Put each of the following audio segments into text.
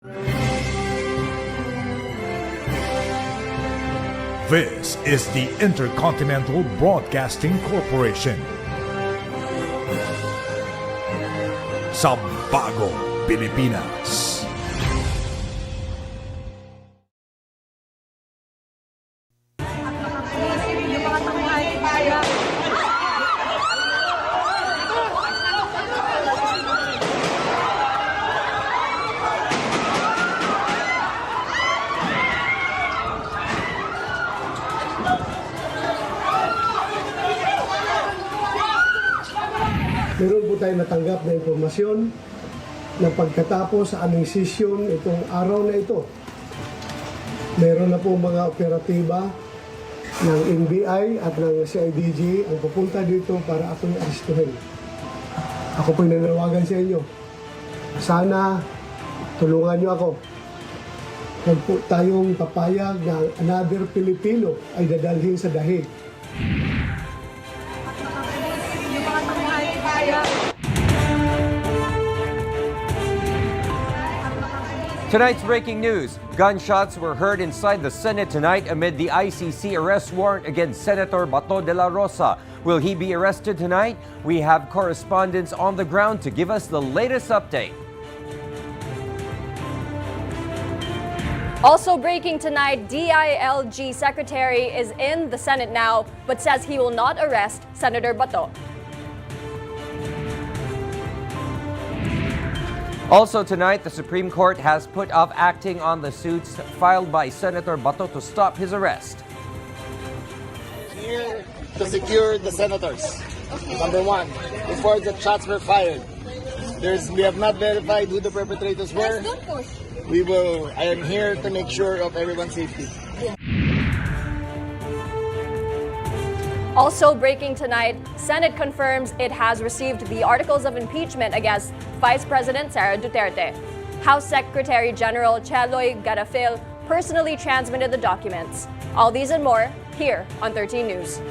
This is the Intercontinental Broadcasting Corporation. Sa bagong Pilipinas. Meron po tayo natanggap na impormasyon na pagkatapos sa aming sesyon itong araw na ito, meron na po mga operatiba ng NBI at ng CIDG ang pupunta dito para ako'y aristuhin. Ako po'y nananawagan sa inyo. Sana tulungan niyo ako. Huwag po tayong papayag na another Pilipino ay dadalhin sa dahig. Tonight's breaking news. Gunshots were heard inside the Senate tonight amid the ICC arrest warrant against Senator Bato de la Rosa. Will he be arrested tonight? We have correspondents on the ground to give us the latest update. Also breaking tonight, DILG Secretary is in the Senate now, but says he will not arrest Senator Bato. Also tonight, the Supreme Court has put off acting on the suits filed by Senator Bato to stop his arrest. Here to secure the senators. Number one, before the shots were fired, we have not verified who the perpetrators were. I am here to make sure of everyone's safety. Also breaking tonight, Senate confirms it has received the articles of impeachment against Vice President Sara Duterte. House Secretary General Cheloy Garafil personally transmitted the documents. All these and more here on 13 News.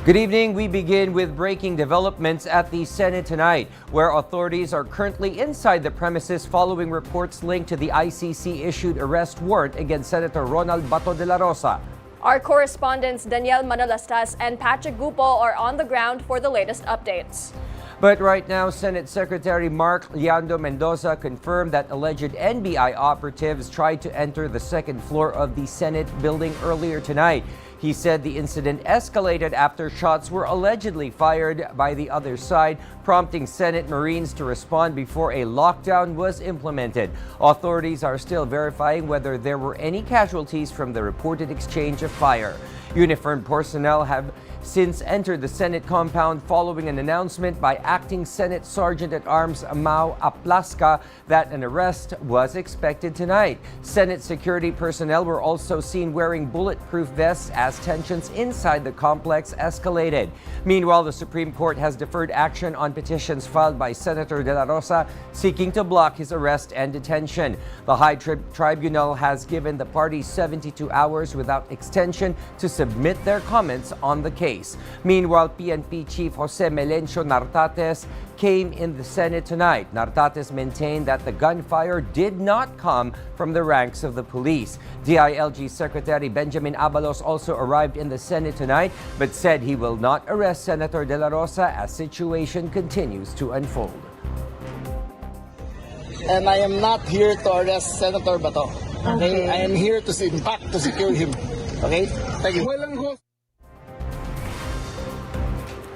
Good evening. We begin with breaking developments at the Senate tonight, where authorities are currently inside the premises following reports linked to the ICC-issued arrest warrant against Senator Ronald Bato de la Rosa. Our correspondents Daniel Manalastas and Patrick Gupo are on the ground for the latest updates. But right now, Senate Secretary Mark Liando Mendoza confirmed that alleged NBI operatives tried to enter the second floor of the Senate building earlier tonight. He said the incident escalated after shots were allegedly fired by the other side, prompting Senate Marines to respond before a lockdown was implemented. Authorities are still verifying whether there were any casualties from the reported exchange of fire. Uniformed personnel have since entered the Senate compound following an announcement by Acting Senate Sergeant-at-Arms Mau Aplaska that an arrest was expected tonight. Senate security personnel were also seen wearing bulletproof vests as tensions inside the complex escalated. Meanwhile, the Supreme Court has deferred action on petitions filed by Senator De La Rosa seeking to block his arrest and detention. The High Tribunal has given the party 72 hours without extension to submit their comments on the case. Meanwhile, PNP Chief Jose Melencio Nartates came in the Senate tonight. Nartates maintained that the gunfire did not come from the ranks of the police. DILG Secretary Benjamin Abalos also arrived in the Senate tonight, but said he will not arrest Senator De La Rosa as situation continues to unfold. And I am not here to arrest Senator Bato. Okay? I am here to secure him. Okay? Thank you.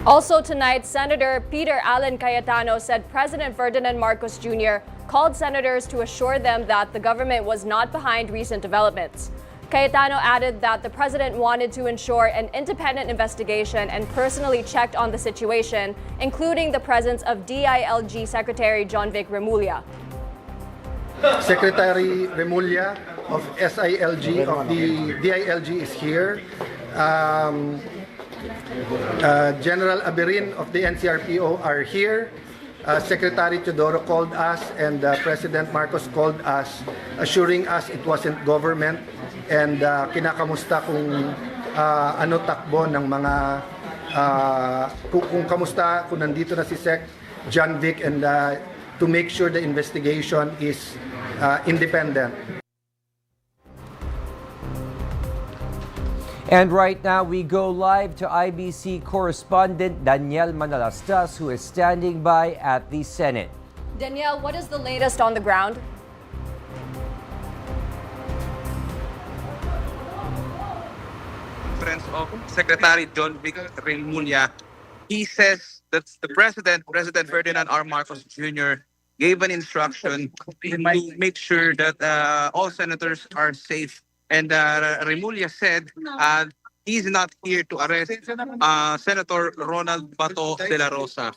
Also tonight, Senator Peter Allen Cayetano said President Ferdinand Marcos Jr. called senators to assure them that the government was not behind recent developments. Cayetano added that the president wanted to ensure an independent investigation and personally checked on the situation, including the presence of DILG Secretary John Vic Remulla. Secretary Remulla of SILG of the DILG is here. General Aberin of the NCRPO are here. Secretary Teodoro called us and President Marcos called us, assuring us it wasn't government and kinakamusta kung ano takbo ng mga kung kamusta kung nandito na si Sec John Vic and to make sure the investigation is independent. And right now, we go live to IBC correspondent Daniel Manalastas, who is standing by at the Senate. Danielle, what is the latest on the ground? Friends of Secretary John Vic Remulla, he says that the President Ferdinand R. Marcos Jr. gave an instruction to make sure that all senators are safe. And Remulla said he's not here to arrest Senator Ronald Bato de la Rosa.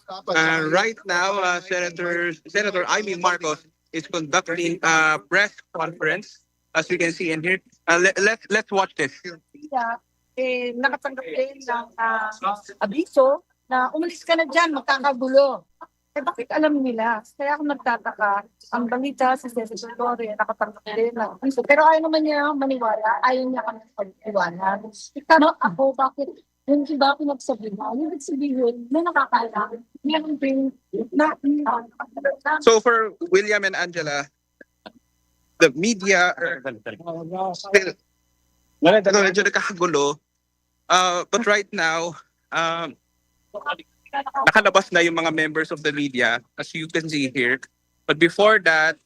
Right now, Senator Amy Marcos is conducting a press conference, as you can see in here. Let's watch this. Nakatanggap din ng abiso na umalis ka na dyan, magkakagulo. Bakit alam nila? Kaya ako nagtataka, ang balita sa Senator Torre, nakatanggap din ng abiso. Pero ayaw naman niya maniwala, ayaw niya kami pag-iwanan. Pero ako, bakit yung iba pinagsabihan? Yung sabihin, may nakakaalam. Meron din na So for William and Angela, the media still medyo nagkakagulo. But right now, nakalabas na yung mga members of the media, as you can see here. But before that,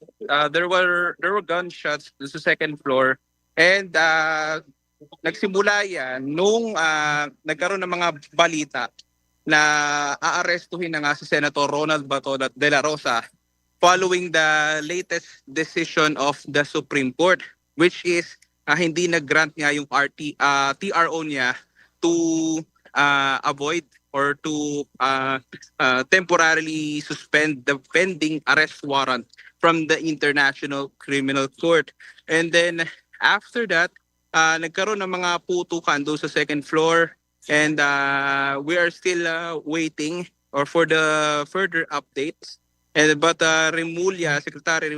there were gunshots sa second floor, and nagsimula yan nung nagkaroon ng mga balita na aarestuhin na nga si Senator Ronald Bato de la Rosa following the latest decision of the Supreme Court, which is hindi nag-grant niya yung TRO niya to avoid or to temporarily suspend the pending arrest warrant from the International Criminal Court. And then after that, nagkaroon ng mga putukan doon sa second floor, and we are still waiting or for the further updates. But Secretary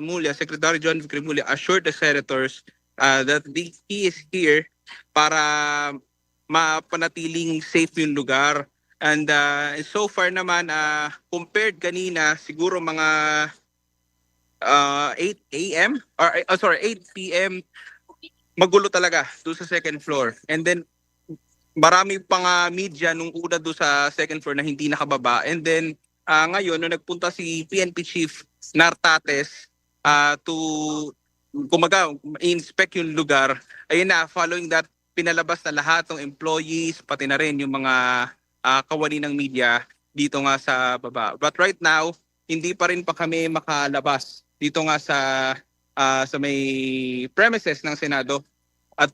John Vic Remulla assured the senators that he is here para mapanatiling safe yung lugar. And so far naman, compared kanina, siguro mga 8 a.m. or 8 p.m. magulo talaga doon sa second floor. And then marami pang media nung una doon sa second floor na hindi nakababa. And then ngayon, nung nagpunta si PNP Chief Nartates to inspect yung lugar, ayun na, following that, pinalabas na lahat ng employees, pati na rin yung mga kawani ng media dito nga sa baba. But right now, hindi pa rin pa kami makalabas dito nga sa may premises ng Senado. At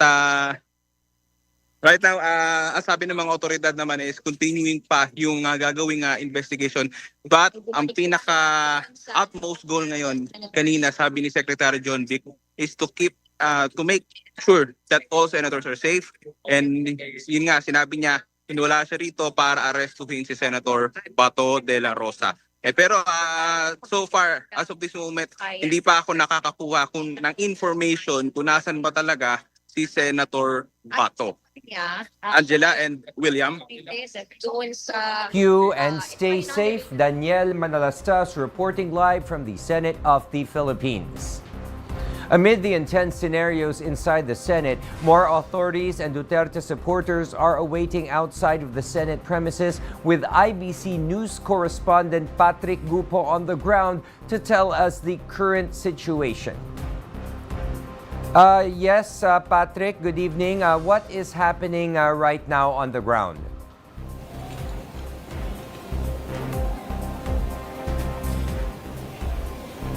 right now, ang sabi ng mga otoridad naman is continuing pa yung gagawing investigation. But ang pinaka-utmost goal ngayon, kanina sabi ni Secretary John Vic, is to make sure that all senators are safe. And yun nga, sinabi niya, wala siya rito para arrestuhin si Senator Bato de la Rosa. Pero so far, as of this moment, hindi pa ako nakakakuha ng information kung nasan ba talaga si Senator Bato. Angela and William. Thank you and stay safe. Daniel Manalastas reporting live from the Senate of the Philippines. Amid the intense scenarios inside the Senate, more authorities and Duterte supporters are awaiting outside of the Senate premises, with IBC News correspondent Patrick Gupo on the ground to tell us the current situation. Yes, Patrick, good evening. What is happening right now on the ground?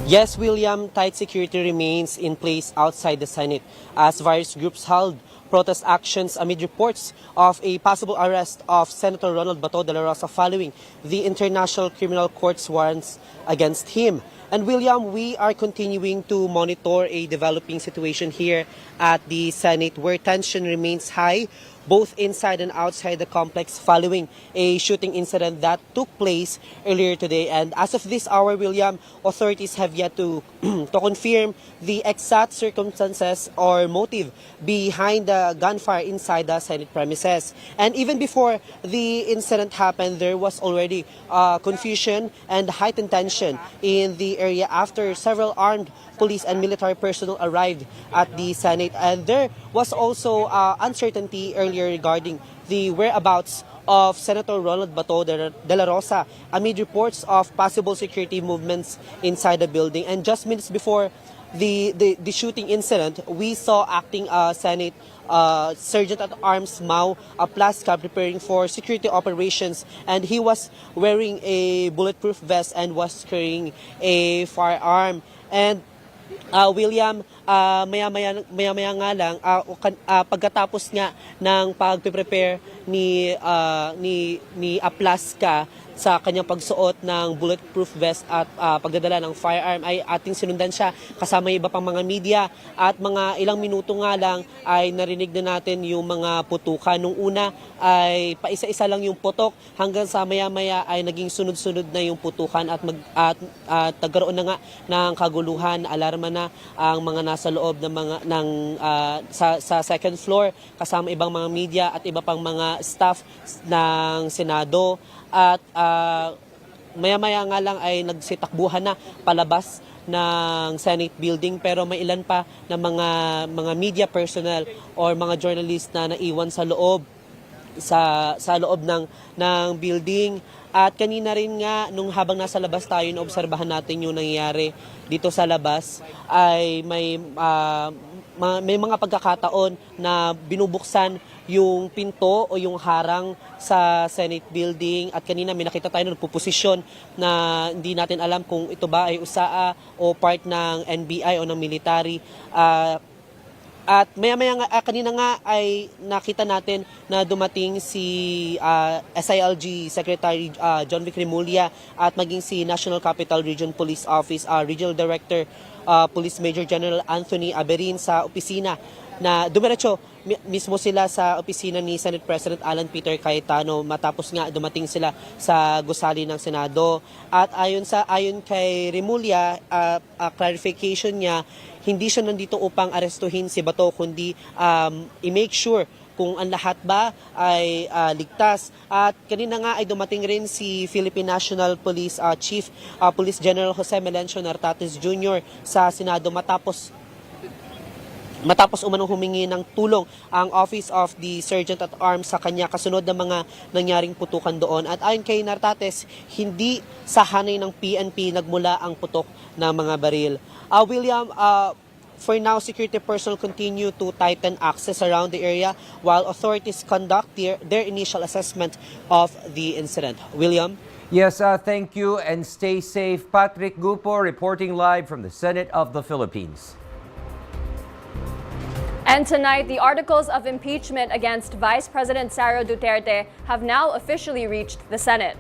Yes, William, tight security remains in place outside the Senate as various groups held protest actions amid reports of a possible arrest of Senator Ronald Bato de la Rosa following the International Criminal Court's warrants against him. And William, we are continuing to monitor a developing situation here at the Senate where tension remains high both inside and outside the complex following a shooting incident that took place earlier today. And as of this hour, William, authorities have yet to to confirm the exact circumstances or motive behind the gunfire inside the Senate premises. And even before the incident happened, there was already confusion and heightened tension in the area after several armed police and military personnel arrived at the Senate. And there was also uncertainty earlier regarding the whereabouts of Senator Ronald Bato de la Rosa amid reports of possible security movements inside the building. And just minutes before the shooting incident, we saw acting Senate Sergeant at Arms Mau Plaska preparing for security operations, and he was wearing a bulletproof vest and was carrying a firearm. And William, maya-maya nga lang, pagkatapos nga ng pag-prepare ni Aplaska sa kanyang pagsuot ng bulletproof vest at pagdadala ng firearm, ay ating sinundan siya kasama iba pang mga media, at mga ilang minuto nga lang ay narinig na natin yung mga putukan. Nung una ay paisa-isa lang yung putok, hanggang sa maya-maya ay naging sunod-sunod na yung putukan at nagkaroon na nga ng kaguluhan. Alarma na ang mga nasa loob ng sa second floor kasama ibang mga media at iba pang mga staff ng Senado. At maya-maya nga lang ay nagsitakbuhan na palabas ng Senate building, pero may ilan pa na mga media personnel or mga journalist na naiwan sa loob ng building. At kanina rin nga, nung habang nasa labas tayo, naobserbahan natin yung nangyayari dito sa labas, ay may mga pagkakataon na binubuksan yung pinto o yung harang sa Senate building. At kanina may nakita tayo na nagpuposisyon na hindi natin alam kung ito ba ay USAA o part ng NBI o ng military. At maya-maya kanina nga ay nakita natin na dumating si SILG Secretary John Vic Remulla at maging si National Capital Region Police Office Regional Director Police Major General Anthony Aberin sa opisina, na dumiretso mismo sila sa opisina ni Senate President Alan Peter Cayetano matapos nga dumating sila sa gusali ng Senado. At ayon kay Remulla, clarification niya, hindi siya nandito upang arestuhin si Bato, kundi i-make sure kung ang lahat ba ay ligtas. At kanina nga ay dumating rin si Philippine National Police Chief Police General Jose Melencio Nartates Jr. sa Senado matapos umanong humingi ng tulong ang Office of the Sergeant at Arms sa kanya kasunod ng mga nangyaring putukan doon. At ayon kay Nartates, hindi sa hanay ng PNP nagmula ang putok ng mga baril. William, for now, security personnel continue to tighten access around the area while authorities conduct their initial assessment of the incident. William? Yes, thank you and stay safe. Patrick Gupo reporting live from the Senate of the Philippines. And tonight, the articles of impeachment against Vice President Sara Duterte have now officially reached the Senate.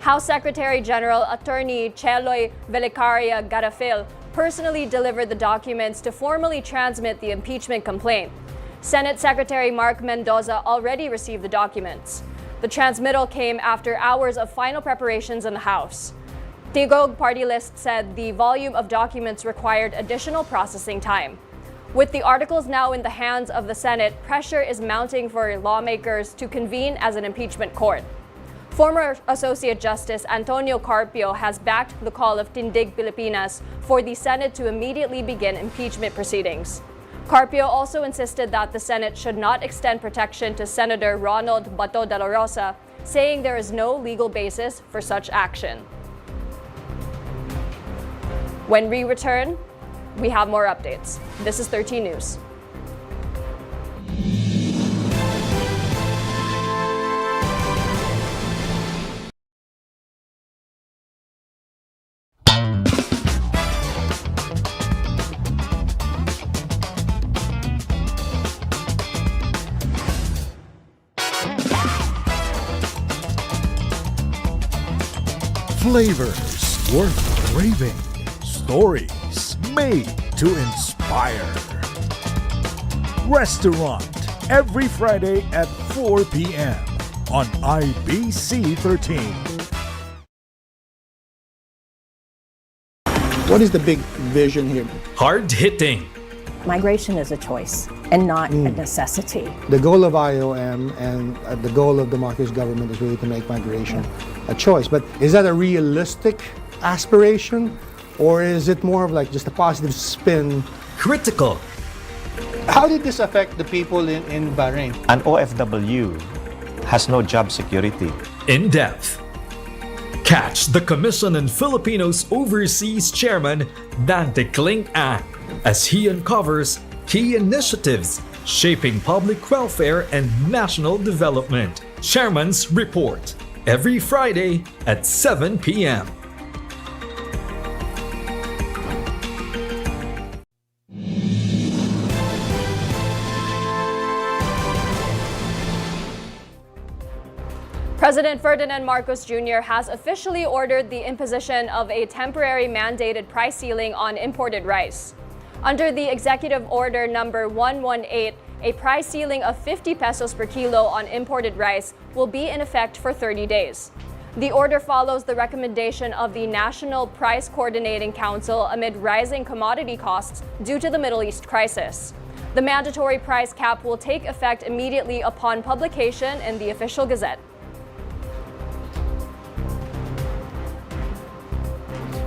House Secretary General Attorney Cheloy Velicaria Garafil personally delivered the documents to formally transmit the impeachment complaint. Senate Secretary Mark Mendoza already received the documents. The transmittal came after hours of final preparations in the House. Tigog party list said the volume of documents required additional processing time. With the articles now in the hands of the Senate, pressure is mounting for lawmakers to convene as an impeachment court. Former Associate Justice Antonio Carpio has backed the call of Tindig Pilipinas for the Senate to immediately begin impeachment proceedings. Carpio also insisted that the Senate should not extend protection to Senator Ronald Bato de la Rosa, saying there is no legal basis for such action. When we return, we have more updates. This is 13 News. Flavors worth craving. Stories made to inspire. Restaurant every Friday at 4 p.m. on IBC 13. What is the big vision here? Hard-hitting. Migration is a choice and not a necessity. The goal of IOM and the goal of the Marcos government is really to make migration a choice. But is that a realistic aspiration, or is it more of like just a positive spin? Critical. How did this affect the people in Bahrain? An OFW has no job security. In-depth. Catch the Commission on Filipinos Overseas Chairman Dante Kling-An as he uncovers key initiatives shaping public welfare and national development. Chairman's Report, every Friday at 7 p.m. President Ferdinand Marcos Jr. has officially ordered the imposition of a temporary mandated price ceiling on imported rice. Under the Executive Order number 118, a price ceiling of 50 pesos per kilo on imported rice will be in effect for 30 days. The order follows the recommendation of the National Price Coordinating Council amid rising commodity costs due to the Middle East crisis. The mandatory price cap will take effect immediately upon publication in the Official Gazette.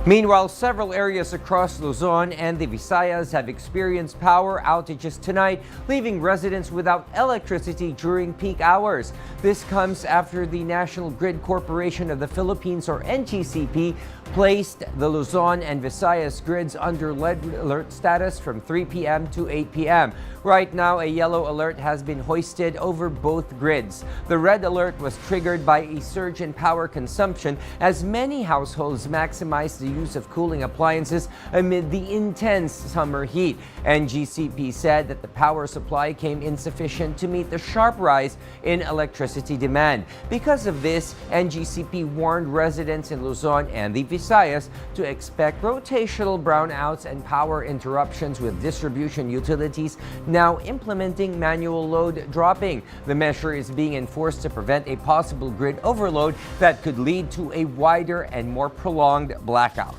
Meanwhile, several areas across Luzon and the Visayas have experienced power outages tonight, leaving residents without electricity during peak hours. This comes after the National Grid Corporation of the Philippines, or NGCP, placed the Luzon and Visayas grids under red alert status from 3 p.m. to 8 p.m. Right now, a yellow alert has been hoisted over both grids. The red alert was triggered by a surge in power consumption as many households maximized the use of cooling appliances amid the intense summer heat. NGCP said that the power supply came insufficient to meet the sharp rise in electricity demand. Because of this, NGCP warned residents in Luzon and the Visayas to expect rotational brownouts and power interruptions, with distribution utilities now implementing manual load dropping. The measure is being enforced to prevent a possible grid overload that could lead to a wider and more prolonged blackout.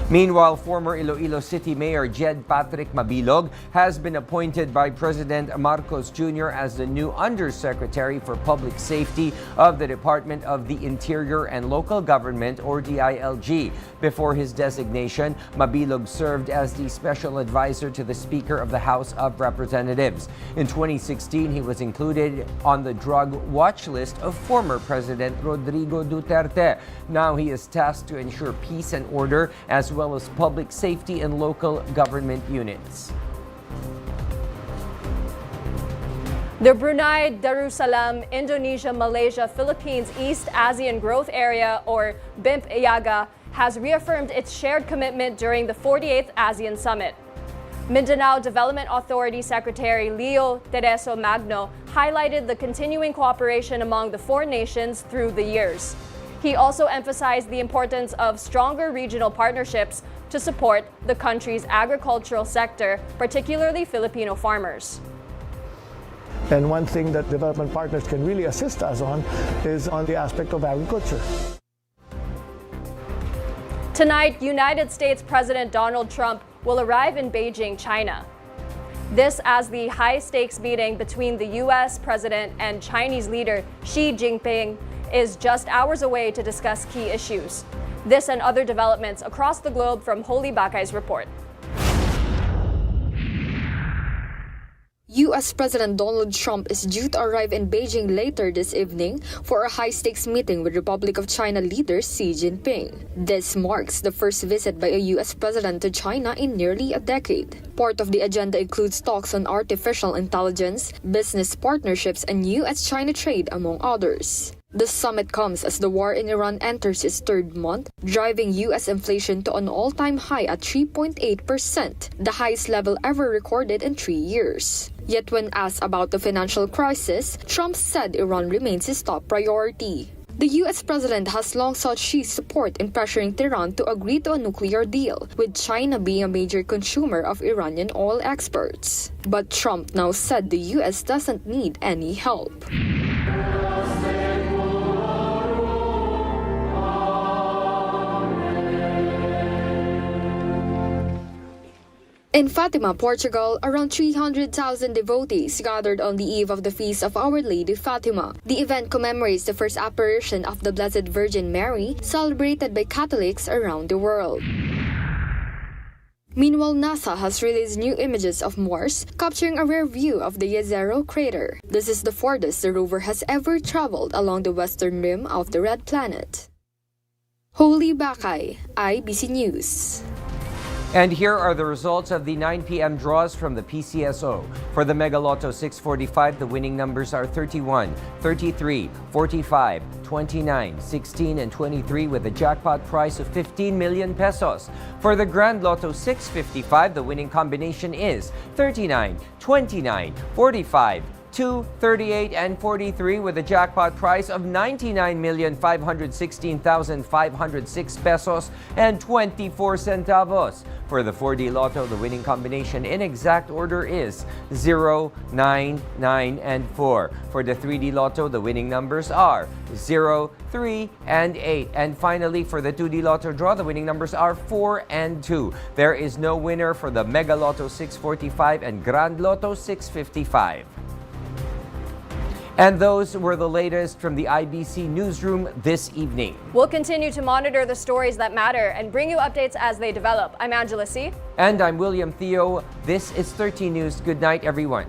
Meanwhile, former Iloilo City Mayor Jed Patrick Mabilog has been appointed by President Marcos Jr. as the new Undersecretary for Public Safety of the Department of the Interior and Local Government, or DILG. Before his designation, Mabilog served as the Special Advisor to the Speaker of the House of Representatives. In 2016, he was included on the drug watch list of former President Rodrigo Duterte. Now he is tasked to ensure peace and order, as well as public safety and local government units. The Brunei, Darussalam, Indonesia, Malaysia, Philippines East ASEAN Growth Area, or BIMP-IAGA, has reaffirmed its shared commitment during the 48th ASEAN Summit. Mindanao Development Authority Secretary Leo Tereso Magno highlighted the continuing cooperation among the four nations through the years. He also emphasized the importance of stronger regional partnerships to support the country's agricultural sector, particularly Filipino farmers. And one thing that development partners can really assist us on is on the aspect of agriculture. Tonight, United States President Donald Trump will arrive in Beijing, China. This as the high-stakes meeting between the U.S. President and Chinese leader Xi Jinping is just hours away to discuss key issues. This and other developments across the globe from Holy Bakay's report. U.S. President Donald Trump is due to arrive in Beijing later this evening for a high-stakes meeting with Republic of China leader Xi Jinping. This marks the first visit by a U.S. president to China in nearly a decade. Part of the agenda includes talks on artificial intelligence, business partnerships, and U.S.-China trade, among others. The summit comes as the war in Iran enters its third month, driving U.S. inflation to an all-time high at 3.8%, the highest level ever recorded in 3 years. Yet when asked about the financial crisis, Trump said Iran remains his top priority. The U.S. president has long sought Xi's support in pressuring Tehran to agree to a nuclear deal, with China being a major consumer of Iranian oil exports. But Trump now said the U.S. doesn't need any help. In Fatima, Portugal, around 300,000 devotees gathered on the eve of the feast of Our Lady Fatima. The event commemorates the first apparition of the Blessed Virgin Mary, celebrated by Catholics around the world. Meanwhile, NASA has released new images of Mars, capturing a rare view of the Jezero crater. This is the farthest the rover has ever traveled along the western rim of the red planet. Holy Bakay, IBC News. And here are the results of the 9 p.m. draws from the PCSO. For the Mega Lotto 645, the winning numbers are 31, 33, 45, 29, 16, and 23 with a jackpot price of 15 million pesos. For the Grand Lotto 655, the winning combination is 39, 29, 45, 2, 38, and 43 with a jackpot price of 99,516,506 pesos and 24 centavos. For the 4D Lotto, the winning combination in exact order is 0, 9, 9, and 4. For the 3D Lotto, the winning numbers are 0, 3, and 8. And finally, for the 2D Lotto draw, the winning numbers are 4 and 2. There is no winner for the Mega Lotto 645 and Grand Lotto 655. And those were the latest from the IBC Newsroom this evening. We'll continue to monitor the stories that matter and bring you updates as they develop. I'm Angela C. And I'm William Thio. This is 13 News. Good night, everyone.